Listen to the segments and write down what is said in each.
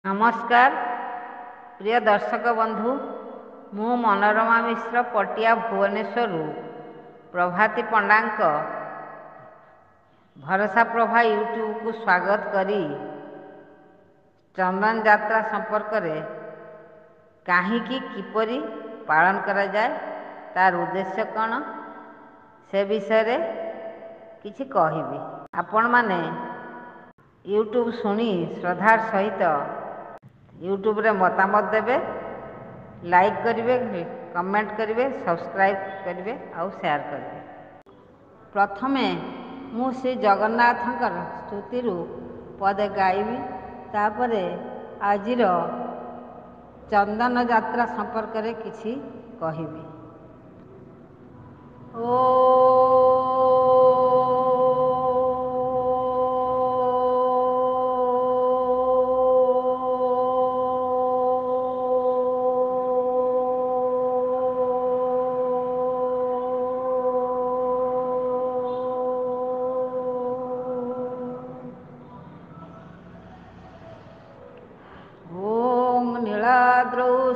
नमस्कार प्रिय दर्शक बंधु मु मनोरमा मिश्र पटिया भुवनेश्वर प्रभाती पंडा भरोसा प्रभा यूट्यूब को स्वागत करी चंदन यात्रा संपर्क रे कहीं किपरि पालन करा जाए तार उद्देश्य कौन से विषय किछि कहिबी। आपण माने यूट्यूब सुनी श्रद्धार सहित यूट्यूब रे मतामत देवे, लाइक करेंगे, कमेंट करेंगे, सब्सक्राइब करेंगे और शेयर करेंगे। प्रथमे मु श्री जगन्नाथंकर स्तुति पदे गाइबी, तापरे आजिर चंदन यात्रा संपर्क रे किछि कहिबी।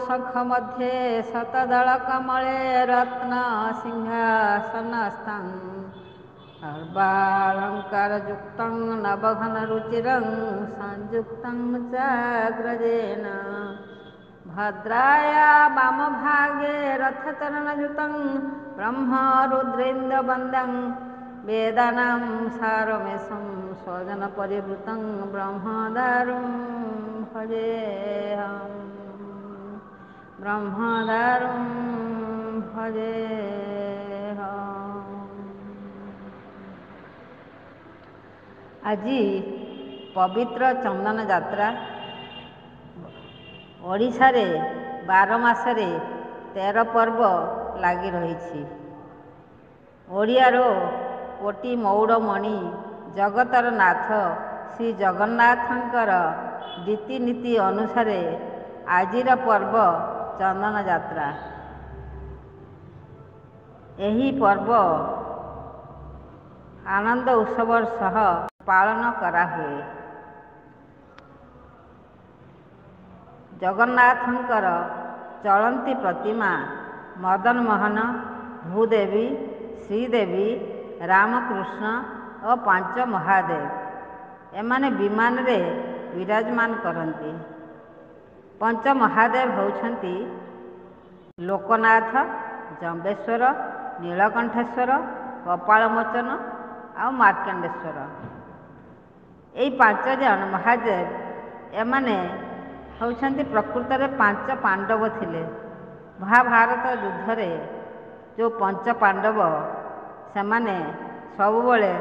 शंख मध्ये शतदल कमले रत्न सिंहासनस्थं सर्वालंकार युक्तं नवघन रुचिरं संयुक्तं चाग्रजेन भद्राया वाम भागे रथचरणयुतं ब्रह्म रुद्रेन्द्र वंदं वेदानां सारमेशं स्वजन परिवृतं ब्रह्मदारुं भजेऽहम् ब्रह्मदारुं भजेऽहम्। আজি पवित्र चंदन यात्रा ओडिशा रे 12 मासरे 13 पर्व लगी रही। ओडियारो कोटि मौड़मणि जगतर नाथ श्री जगन्नाथंकर रीतिनीति अनुसार आजिर पर्व चंदन यात्रा। यही पर्व आनंद उत्सवर सह पालन करा हुए। जगन्नाथंकर चलंती प्रतिमा मदन मोहन, भूदेवी, श्रीदेवी, रामकृष्ण और 5 महादेव एमाने विमान रे विराजमान करती। 5 महादेव होउछंती लोकनाथ, जम्बेश्वर, नीलकंठेश्वर, कपालमोचन और मार्कंडेश्वर। यही 5 जन महादेव एमाने होउछंती प्रकृत रे 5 पांडव थिले। महाभारत युद्ध रे जो 5 पांडव सेमाने सबुबले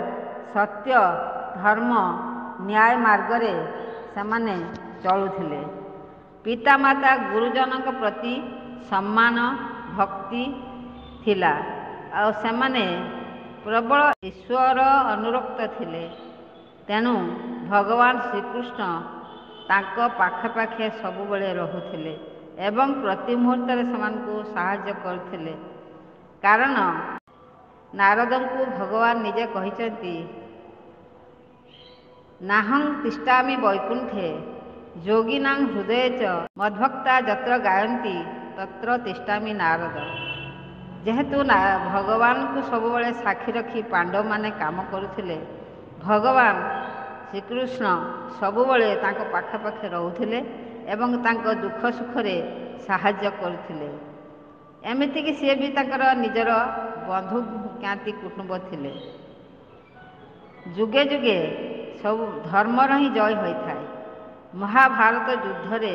सत्य धर्म न्याय मार्ग रे सेमाने चलुथिले। पितामाता गुरुजनक प्रति सम्मान भक्ति थिला और सेमाने प्रबल ईश्वर अनुरक्त थिले। तेणु भगवान श्रीकृष्ण तांको पाखे पाखे सबुबले रहुथिले एवं प्रति मुहूर्त सेमानकु सहाय्य करथिले। कारण नारदंकु भगवान निजे कहिचंती नाहं तिष्ठामि वैकुंठे योगिनां हृदये च मद्भक्ता जत्र गायन्ति तत्र तिष्ठामि नारद। जेहेतु भगवान को सबुबले साक्षी रखी पांडव माने काम करुथिले, भगवान श्रीकृष्ण सबुबले तांको पाखे पाखे रहुथिले एवं तांको दुख सुख रे सहाय्य करुथिले। एमिति कि सी भी तांकर निजर बंधु ज्ञाति कुटुंब थिले। जुगे जुगे सब धर्मर ही जय होता है। महाभारत युद्ध रे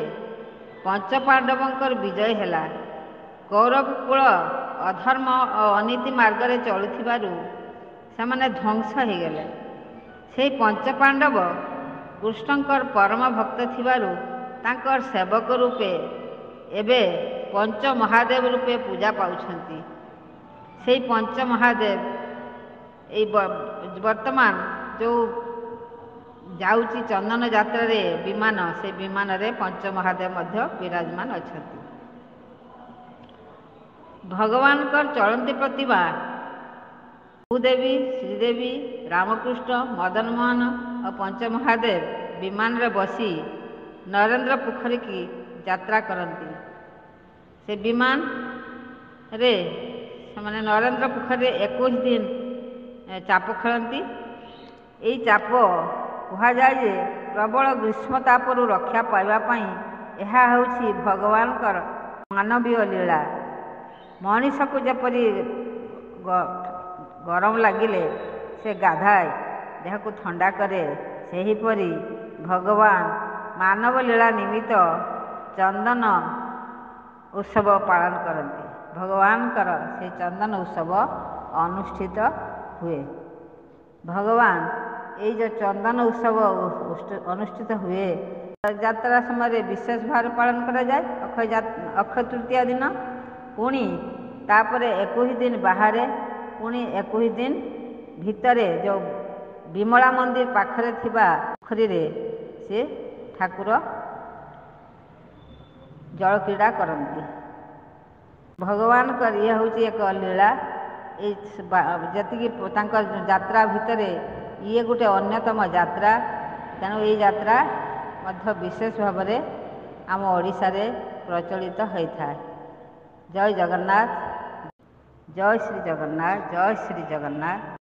5 पांडवंकर विजय हैला। कौरव कुल अधर्म और अनीति मार्ग रे चलुथिबारु सेमाने ध्वंस हो गले। से 5 पांडव कृष्णंकर परम भक्त थिबारु तांकर सेवक रूपे एबे 5 महादेव रूपे पूजा पाउछंती। से 5 महादेव वर्तमान जो जाउची चंदन यात्रा रे विमान, से विमान रे 5 महादेव मध्य विराजमान अछंती। भगवान कर चलंती प्रतिमा भूदेवी, श्रीदेवी, रामकृष्ण, मदन मोहन और पंच महादेव विमान रे बसी ନରେନ୍ଦ୍ର ପୋଖରୀ କି ଯାତ୍ରା କରନ୍ତି। ସେ ବିମାନ ରେ ସେମାନେ ନରେନ୍ଦ୍ର ପୋଖରୀରେ 21 ଦିନ ଚାପ ଖେଳନ୍ତି। ଏହି ଚାପ କୁହାଯାଏ ଯେ ପ୍ରବଳ ଗ୍ରୀଷ୍ମ ତାପରୁ ରକ୍ଷା ପାଇବା ପାଇଁ ଏହା ହେଉଛି ଭଗବାନଙ୍କର ମାନବୀୟ ଲୀଳା। ମଣିଷକୁ ଯେପରି ଗରମ ଲାଗିଲେ ସେ ଗାଧାଏ, ଦେହକୁ ଥଣ୍ଡା କରେ, ସେହିପରି ଭଗବାନ ମାନବ ଲୀଳା ନିମିତ୍ତ ଚନ୍ଦନ ଉତ୍ସବ ପାଳନ କରନ୍ତି। ଭଗବାନଙ୍କର ସେ ଚନ୍ଦନ ଉତ୍ସବ ଅନୁଷ୍ଠିତ ହୁଏ। ଭଗବାନ ଏଇ ଯେଉଁ ଚନ୍ଦନ ଉତ୍ସବ ଅନୁଷ୍ଠିତ ହୁଏ, ଯାତ୍ରା ସମୟରେ ବିଶେଷ ଭାବରେ ପାଳନ କରାଯାଏ ଅକ୍ଷୟ ତୃତୀୟା ଦିନ। ପୁଣି ତାପରେ 21 ଦିନ ବାହାରେ, ପୁଣି 21 ଦିନ ଭିତରେ ଯେଉଁ ବିମଳା ମନ୍ଦିର ପାଖରେ ଥିବା ପୋଖରୀରେ ସେ ଠାକୁର ଜଳ କ୍ରୀଡ଼ା କରନ୍ତି। ଭଗବାନଙ୍କର ଇଏ ହେଉଛି ଏକ ଲୀଳା। ଏଇ ଯେତିକି ତାଙ୍କ ଯାତ୍ରା ଭିତରେ ଇଏ ଗୋଟେ ଅନ୍ୟତମ ଯାତ୍ରା। ତେଣୁ ଏଇ ଯାତ୍ରା ମଧ୍ୟ ବିଶେଷ ଭାବରେ ଆମ ଓଡ଼ିଶାରେ ପ୍ରଚଳିତ ହୋଇଥାଏ। ଜୟ ଜଗନ୍ନାଥ, ଜୟ ଶ୍ରୀ ଜଗନ୍ନାଥ, ଜୟ ଶ୍ରୀ ଜଗନ୍ନାଥ।